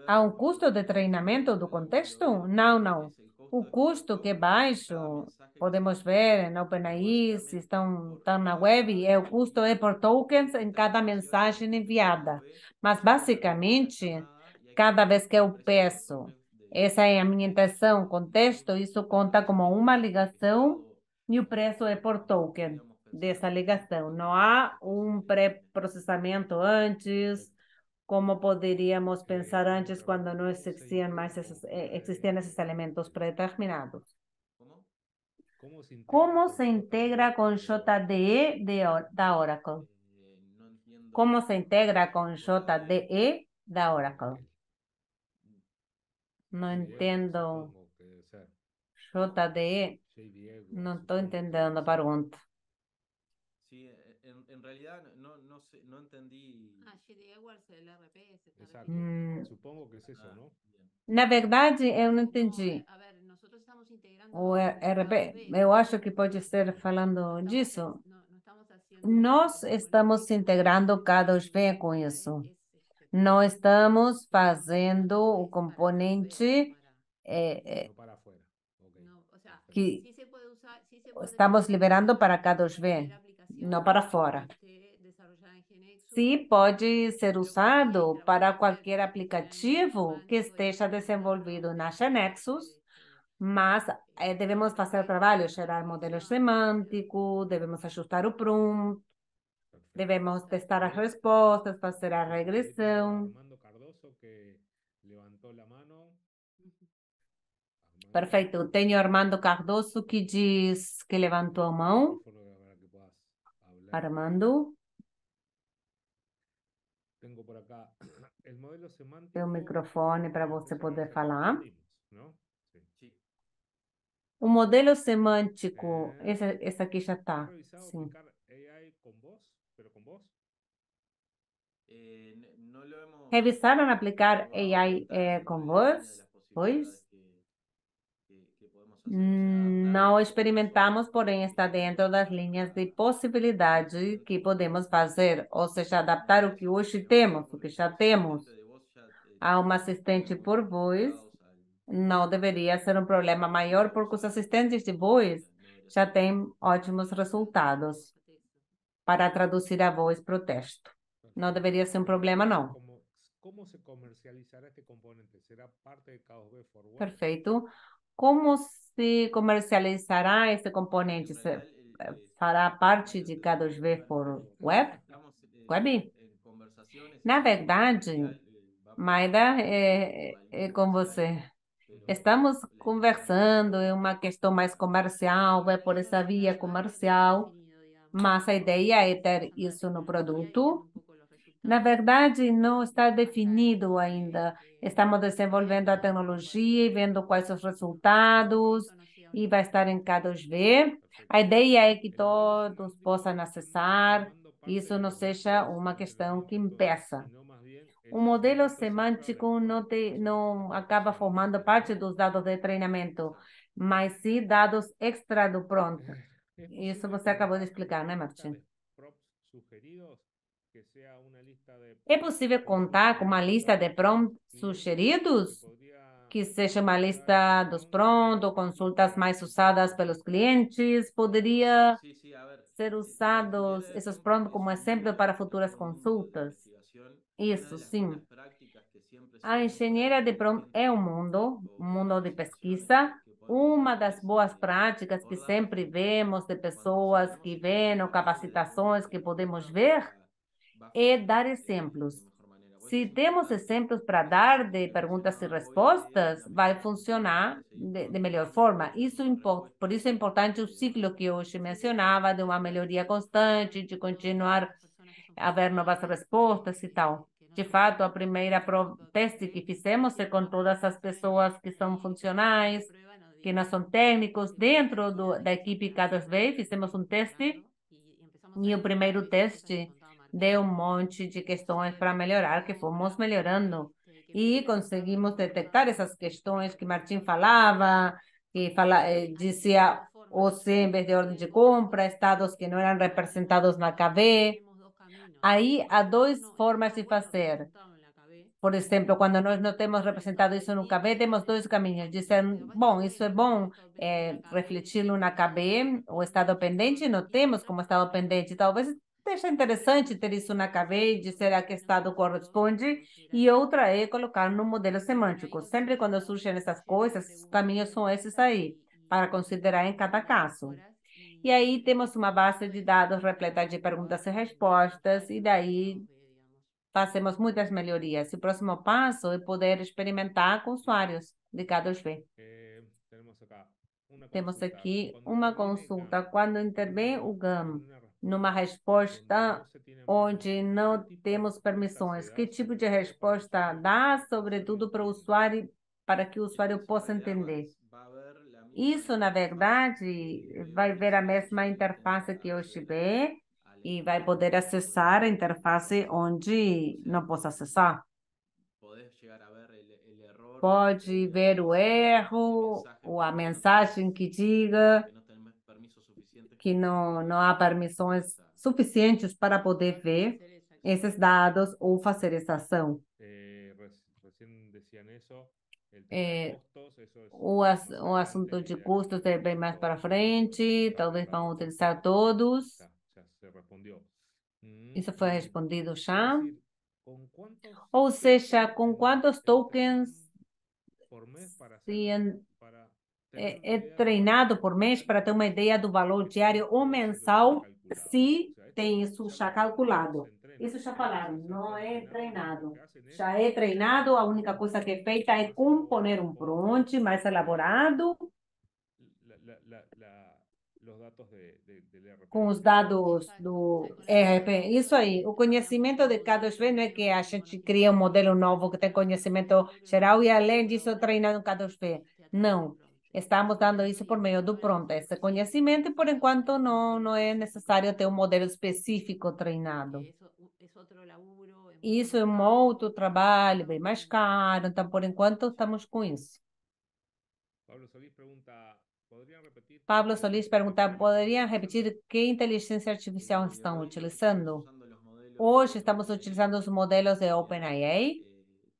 Há um custo de treinamento do contexto? Não, não. O custo que é baixo, podemos ver na OpenAI, se estão na web, o custo é por tokens em cada mensagem enviada. Mas, basicamente, cada vez que eu peço, essa é a minha intenção, contexto, isso conta como uma ligação, e o preço é por token dessa ligação. Não há um pré-processamento antes, como poderíamos pensar antes, quando não existiam mais existiam esses elementos pré-determinados. ¿Cómo se integra con JDE da Oracle? No entiendo ¿Cómo se integra con JDE. JDE da Oracle? Ok. No JDE, entiendo. supongo que debe ser. JDE, JDE, no estoy supongo que entendiendo debe la ser. pregunta. Sí, en realidad no sé, no entendí. GD Edwards, el RP, se está Exacto. refiriendo. Supongo que es eso, Ah, ¿no? bien. Na verdade, eu não No, entendi. a ver, nosotros estamos integrando O con RP, K2B. eu acho que pode ser falando No estamos, disso. no estamos haciendo Nós el estamos desenvolvimiento integrando de K2V com JDE, isso. es Não estamos fazendo K2B o es para K2B, componente No para afuera. Ok. no, o sea, Perfecto. que sí se puede usar, sí se puede estamos conectar con liberando para para cualquier K2V, não aplicación para que fora. esté desarrollada en GNexus, Sim, pode ser pero que esté usado para trabajando qualquer cerca, que sea en el nodo aplicativo que semántico y que esteja esté conectado desenvolvido na a Nexus, mas devemos fazer o RP trabalho, para la gerar modelos predicción, semânticos, devemos ajustar o prompt, Perfecto. devemos testar as Bien. respostas, fazer a Perfecto. Ahí tengo a regressão. Armando Cardoso que levantó la mano. Armando, Perfeito. Tenho Armando Cardoso que diz que levantou a el mão. micrófono para que puedas hablar. Armando, Tengo por acá el modelo tem o semántico. microfone para Más você o poder menos ya lo falar. aprendimos, ¿no? Sí. Sí. O modelo semântico, Eh, esse aqui já ¿Has está. revisado Sim. aplicar AI con voz? ¿Pero con voz? No lo hemos Revisaram aplicar probado, pero AI está dentro com de la línea de voz? las posibilidades Pois? que podemos hacer. O sea, adaptar Não los usuarios experimentamos, porém está dentro das linhas de possibilidade que podemos fazer, ou seja, adaptar o que hoje temos, o que já temos, de voz ya a uma están assistente muy por voz. acostumbrados Não deveria ser um problema maior, porque os assistentes de voz no debería já ser. têm ótimos resultados para traduzir a voz para o texto. Não Perfecto. deveria ser um problema, não. ¿Cómo se comercializará este componente? ¿Será parte de K2B Forward? Perfeito. Como se comercializará esse componente? En realidad, Fará parte de el- K2V bueno, for Web? estamos Web? en conversaciones y Na sí, en verdade, realidad va Maida, por la línea é com você. comercial, pero Estamos la idea conversando, é uma questão mais comercial, vai por essa via comercial, mas a ideia é ter isso no produto. Na verdade, não está definido ainda. Estamos desenvolvendo a tecnologia e vendo quais são os resultados, e vai estar em K2V. A Perfecto. ideia é que El modelo todos semántico possam está acessar, formando parte isso de não los seja datos uma questão que entrenamientos, impeça. sino más bien O son modelo datos extra del semântico prompt. não acaba formando parte dos dados de treinamento, exacto. mas sim dados extra do prompt. Es Isso posible você que acabou de en explicar, la né, lista Martin? de prompts sugeridos que sea una lista de É prompts possível contar com uma lista de consultados por los prompts clientes. Se sugeridos, podría que seja uma agregar esos lista dos prompts a pronto, los consultas ejemplares mais que usadas tenemos pelos disponibles. clientes, poderia Sí, sí, a ver, ser si nos usados sirviera de esses ejemplo, pronto es como un muy exemplo buen para futuras punto de consultas. investigación. Una Isso, de las sim. buenas prácticas que siempre se A ven por ahí engenharia de en prompt distintos é proyectos um o mundo de capacitaciones pesquisa. que podemos Uma ver das es boas práticas que abordar la sempre gente vemos de cuando pessoas sabemos que y desde vêm, la ou base de datos capacitações que de podemos alguna ver, manera va a é dar funcionar de exemplos. mejor manera. Por eso Se es temos importante, exemplos para no sé dar si de que perguntas e mencionaba hoy de respostas, una vai metodología que funcionar puede seguir de melhor continuando forma. generando Por isso é respuestas importante o ciclo que hoje mencionava, de uma melhoria constante, de continuar a haver novas respostas e tal. De fato, a primeira teste que fizemos é com todas as pessoas que são funcionais, que não são técnicos, dentro da equipe K2V, fizemos um teste, e o primeiro teste deu um monte de questões para melhorar, que fomos melhorando. E conseguimos detectar essas questões que Martim falava, dizia OC em vez de ordem de compra, estados que não eram representados na KB. Aí há duas formas de fazer. Por exemplo, quando nós não temos representado isso no KB, temos dois caminhos. Dizer, bom, isso é bom, refleti-lo na KB, o estado pendente, não temos como estado pendente. Talvez seja interessante ter isso na KB e dizer a que estado corresponde. E outra é colocar no modelo semântico. Sempre quando surgem essas coisas, os caminhos são esses aí, para considerar em cada caso. E aí temos uma base de dados repleta de perguntas e respostas, e daí fazemos muitas melhorias. O próximo passo é poder experimentar com usuários de K2V. Tenemos acá Temos consulta. aqui Cuando uma interviene consulta. GAM Quando intervém en o GAM una respuesta numa donde resposta no se tienen onde permisos, não ¿qué tipo de temos respuesta permissões, se que da, tipo sobre de todo para resposta usuarios dá, que sobretudo saben para o entender? usuário, para que o usuário Sí, en possa realidad entender? va a haber la misma Isso, na interfaz verdade, de vai hoy. ver a Si mesma ella interface intenta que hoje acceder vê al e vai entorno poder o el acessar a entorno interface o onde sea, não possa acessar. podés llegar a ver el error Pode ver que o dice este erro mensaje ou a porque mensagem que diga que no tenés permisos suficientes que como não para há ver permissões suficientes para poder ver esses dados ou fazer essa ação. Recién decían eso, el tema de É, costos, eso es más o assunto adelante, de hay que custos é bem mais utilizarlo para en el frente, mercado talvez local vão o no. utilizar todos. Ya se respondió. Isso foi respondido Es já. decir, ¿con cuántos Ou seja, tokens com quantos tokens entrenan por mes para hacer, se para tener una é idea del valor treinado por mês para ter uma diario? ideia do valor diário ou Eso ya está mensal, calculado. se O sea, tem esto isso ya já lo saben, no se calculado. entrena. Isso já Una vez falaram, que ya não está é entrenado, lo treinado. que hacen es Já é treinado, a única componer coisa que é feita é más elaborado componer um con prompt mais elaborado los datos del com ERP. os dados Exacto. do O sea, con la ERP. base de Isso datos aí, o entrenamos conhecimento un de cada modelo vez não é que a nuevo con gente conocimiento cria um modelo nuevo, novo que tem entrenamos conhecimento sobre una geral e base além de disso datos treinando cada vez. a través del Não, prompt. estamos dando isso por meio do Ahora, prompt, esse sí, conhecimento, e por enquanto não é necessário ter um modelo que específico treinado. eso es otro laburo, es mucho Isso é más um caro. outro trabalho, bem Estamos mais con caro, então por enquanto estamos com isso. Pablo Solís pregunta, ¿podrían repetir qué Pablo Solis inteligencia artificial pergunta, están poderiam utilizando? repetir que inteligência artificial estão hoy estamos utilizando? usando los modelos de Hoje estamos OpenAI. utilizando os modelos de Además, OpenAI.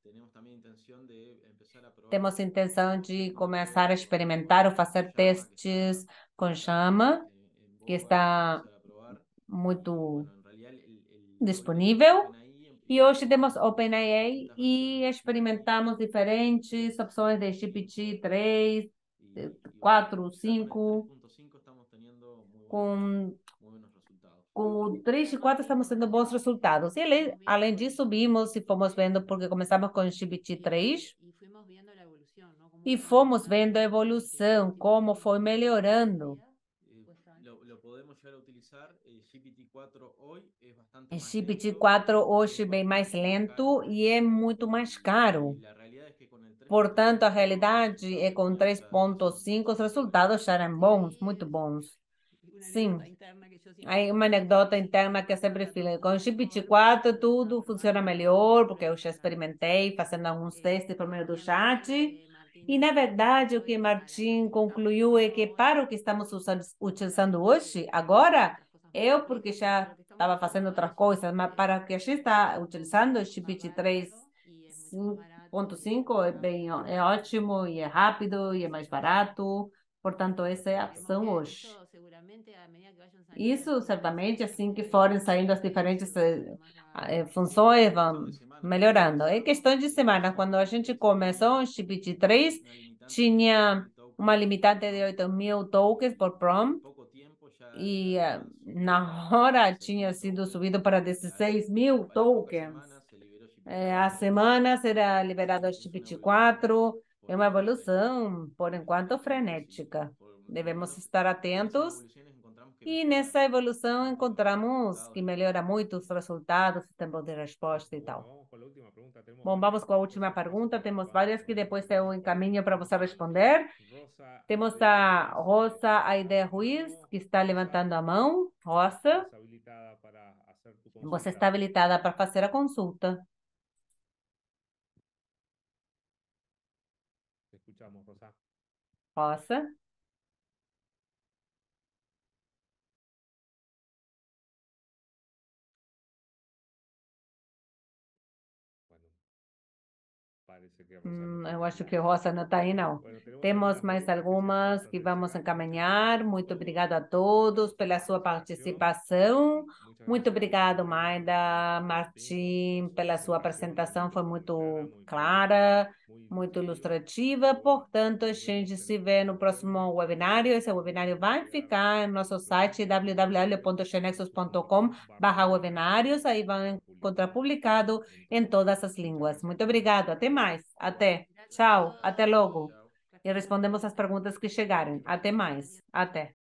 tenemos también intención de empezar a probar Temos intenção de un começar a método experimentar ou con fazer llama que testes com chama, en que boga y está empezar a probar. Y muito bueno, en realidad hoy tenemos disponível. OpenAI E hoje temos probamos OpenAI distintas e versiones de GPT experimentamos diferentes 3 opções de y 5. GPT 3, Y bueno, 4, ya con el 5, 3.5 estamos teniendo com muy buenos resultados. com o 3 e 4 estamos tendo bons resultados. E além disso, vimos e fomos vendo, porque começamos com o GPT 3 y fuimos viendo la evolución, ¿no? Cómo e fue fomos mejorando vendo a y evolução, como foi melhorando. Lo podemos llegar a utilizar. GPT-4 hoy es bastante O más lento, GPT-4 hoje es bem mais bastante más caro. lento e é muito mais caro. Y la realidad es que con el Portanto, a 3.5 los realidade é resultados que com tuvimos ya son 3.5 os muy buenos. resultados já eram bons, muito bons. una Sim, anécdota interna que yo siempre aí uma cuento anedota es interna que eu sempre cuando falo. Com o empezamos GPT-4 a tudo probar funciona con melhor, porque eu já inteligencia artificial. experimentei fazendo alguns testes por meio do Y en realidad chat. lo que Martín E, na verdade, o concluyó que es que para lo Martim que estamos concluiu é usando que hoy, para o que estamos utilizando realmente hoje, podemos hacer agora, otras cosas más eu, porque complejas, pero já lo que estamos estava usando fazendo ahora outras es un coisas, mas para o que a gente está utilizando, o mucho más GPT-3 barato y es mucho más barato y es 5.5 é más bem, rápido. é ótimo e é rápido e é mais barato. Portanto, essa é a Esperemos opção que hoje. eso seguramente a medida que vayan saliendo las Isso, nuevas certamente, versiones assim que de forem saindo as GPT, diferentes va a ser más rápido. funções, Cuestión vão de semanas para melhorando. É utilizarlo. questão de semana. Quando a gente começou o GPT-3, tinha uma limitante de 8.000 tokens por prompt, Poco tiempo ya e había subido na a hora 16.000 tinha sido tokens. subido para 16.000 Para las pocas tokens. semanas se liberó A GPT-4. semana será liberado o Es una evolución GPT-4. por É uma ahora frenética. evolução, por enquanto, Entonces, frenética. por lo Devemos menos estar en esas atentos. evoluciones encontramos que E mejora nessa evolução los encontramos que resultados. melhora muito os resultados, o tempo de resposta e Bueno, tal. vamos con la última pregunta. Tenemos Bom, varias vamos com a respuestas última más, pergunta. igual Temos vamos várias que con depois eu algunas encaminho para você puntuales. responder. Rosa Temos Aide a Ruiz, Rosa Aide levantando la Ruiz, mano. que está Rosa, levantando a mão. Rosa, estás habilitada para hacer tu você consulta. está habilitada para fazer a consulta. Te escuchamos, Rosa. Rosa. Bueno, parece que Rosa no Eu tiene acho la... que Rosa não está aí, não. Bueno, tenemos Temos algunas mais preguntas que se han algumas puesto que atención vamos acá. Muchas encaminhar. gracias a Muito todos obrigada a por todos pela sua participação. Muchas Muito gracias, obrigado, Maida, Maida, Martim, pela sua apresentação. Foi muito clara, muito ilustrativa. Portanto, a gente se vê no próximo webinário. Esse webinário vai ficar no nosso site www.xenexus.com/webinários. Aí vão encontrar publicado em todas as línguas. Muito obrigado. Até mais. Até. Gracias a Tchau. todos. Até logo. Chao. e respondemos as perguntas que chegaram. Até mais. Até.